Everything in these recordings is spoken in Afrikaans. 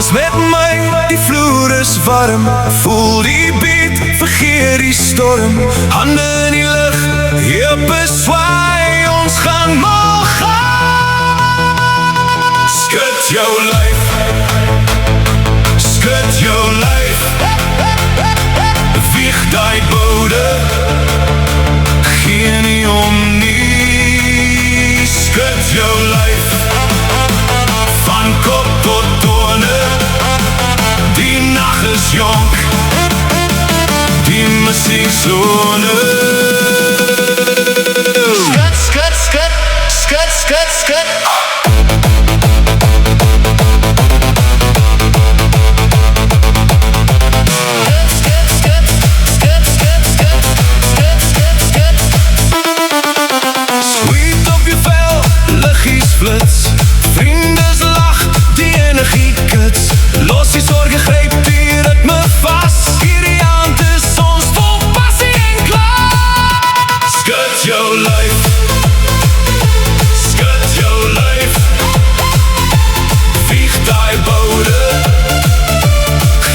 Dans met my, die vloer is warm. Voel die beat, vergeet die storm. Hande in die lug, heupe swaai. Ons gaan nog gaan. Skud jou lyf, skud jou lyf. Wieg die boude, gee nie om nie. Skud jou lyf, van kop tot tone. Die nacht is jonk, die muziek zone. Skud, skud, skud, skud, skud, skud. Sweet op je vel, liggies flits. Vriendes lach, die energie kuts. Los die zorgen, greep die ritme vast. Hierdie aand is ons vol passie en klaar. Skud jou lyf, skud jou lyf. Wieg die boude,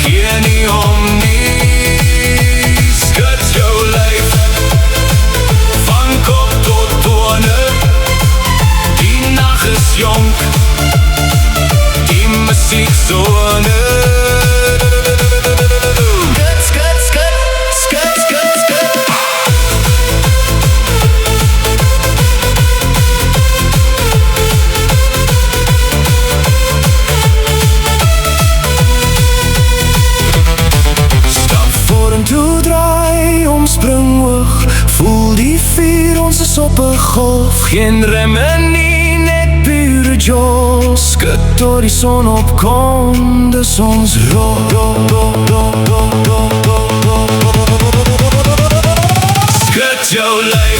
gee nie om nie. Skud jou lyf, van kop tot tone. Die nacht is jonk, die muziekzone. Skud, skud, skud, skud, skud, skud. Stap vorentoe, draai, omspring hoog. Voel die vuur, ons is op 'n golf. Geen remmen nie, net pure joy. Skud tot die son opkom, dis ons rol. Skud jou lyf.